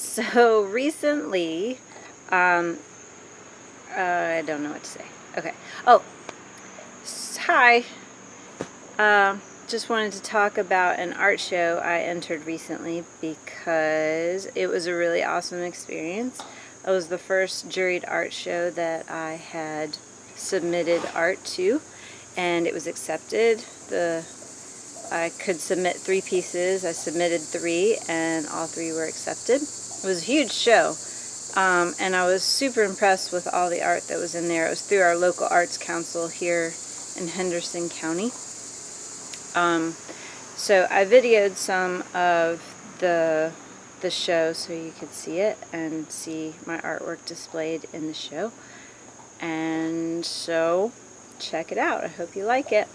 So recently, I don't know what to say. Okay. Oh, hi. Just wanted to talk about an art show I entered recently because it was a really awesome experience. It was the first juried art show that I had submitted art to, and it was accepted. I could submit 3 pieces. I submitted 3, and all 3 were accepted. It was a huge show, and I was super impressed with all the art that was in there. It was through our local arts council here in Henderson County. So I videoed some of the show so you could see it and see my artwork displayed in the show. And so check it out. I hope you like it.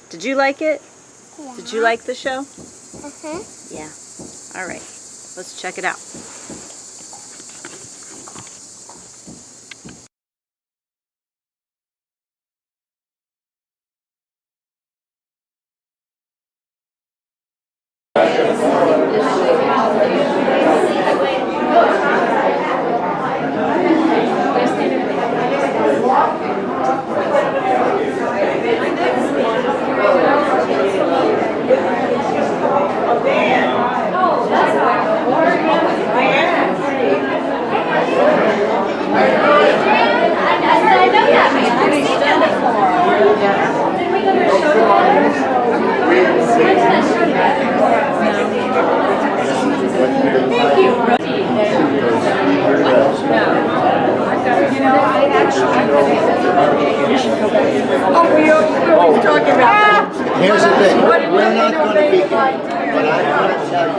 Did you like it? Yeah. Did you like the show? Yeah. All right. Let's check it out. Here's the thing, we're not going to be, but I'm going to tell you.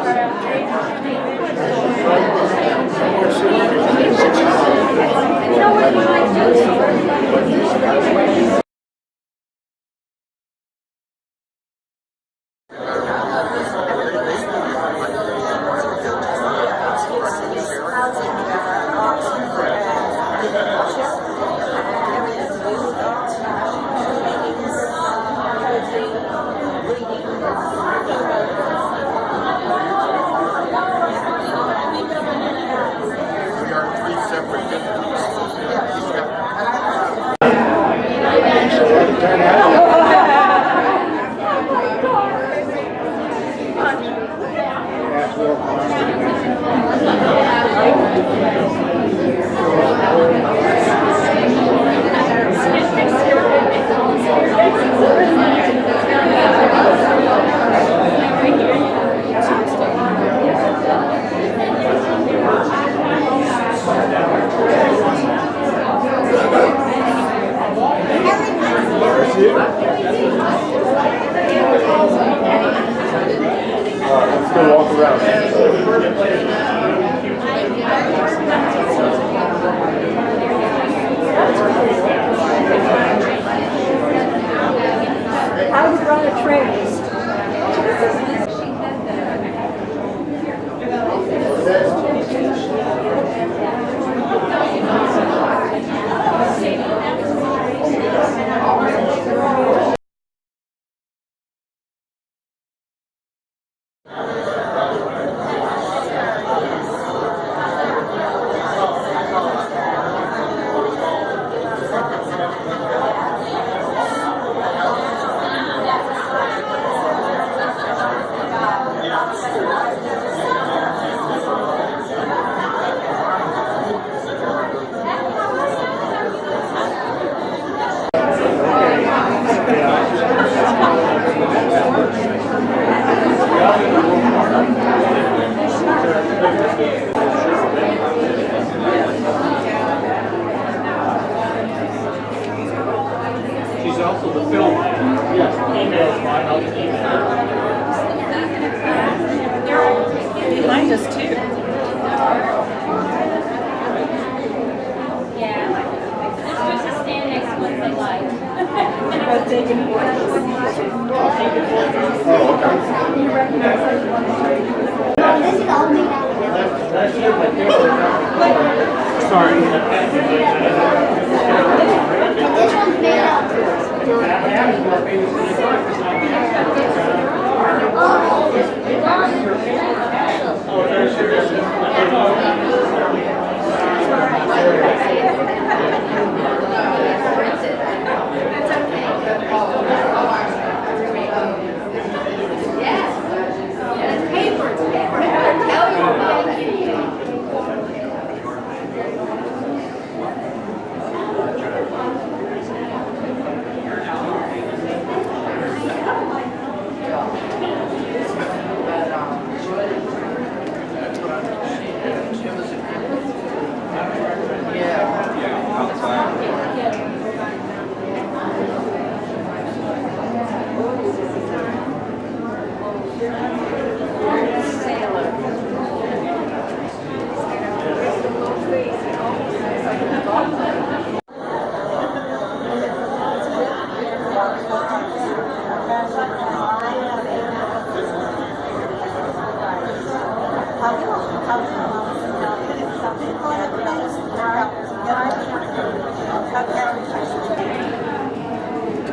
Let's go walk around. How to run a train. She's also the film. Yes, email's fine. I'll just email her. Behind us too. Sorry. This one's made up. Oh, there's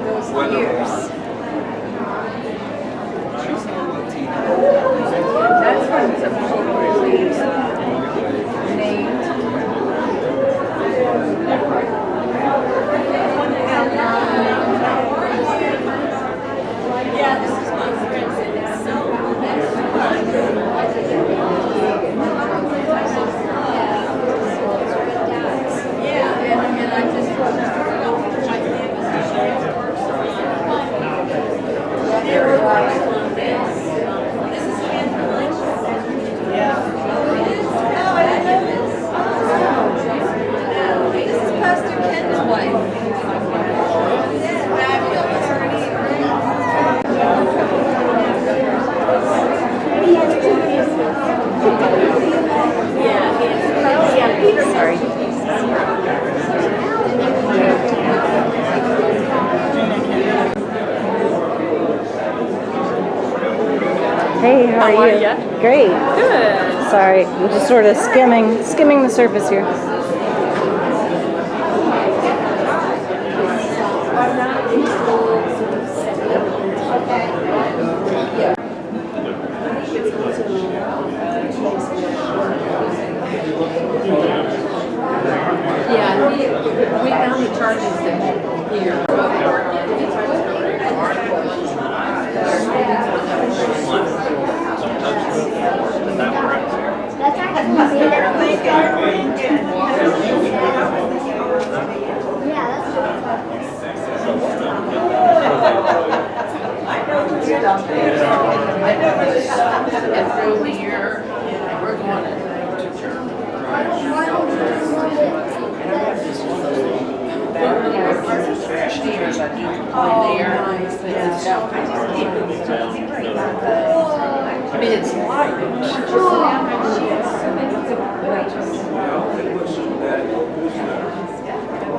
Those ears. That's when it's a named. Yeah, this is my friend. Yeah, and I just Hey, how are you? Great. Good. Sorry, I'm just sort of skimming the surface here. Yeah, we found the charges here. That's actually And through the year, we're going to Germany. First years I do play there. I mean, it's light.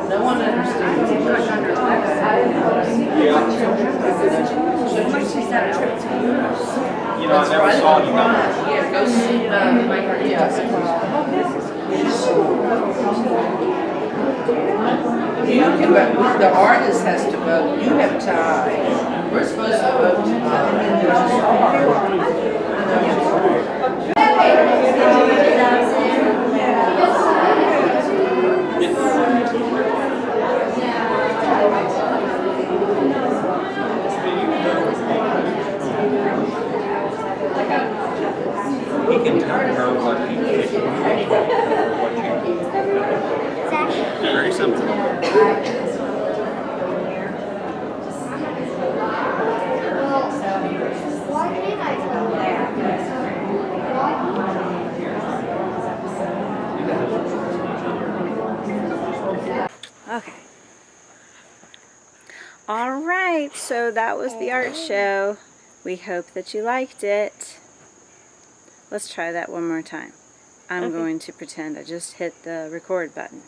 No one understands. So you see that trip to Europe? You know, I never saw you down there. Yeah, go see, you can vote, the artist has to vote, you have time. We're supposed to vote He can tell her what you very simple. why can't I tell Okay. All right, so that was the art show. We hope that you liked it. Let's try that one more time. I'm going to pretend I just hit the record button.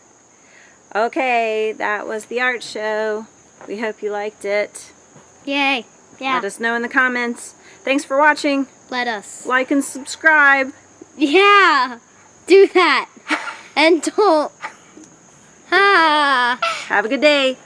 Okay, that was the art show. We hope you liked it. Yay. Yeah. Let us know in the comments. Thanks for watching. Let us. Like and subscribe. Yeah. Do that. And don't. Ah. Have a good day.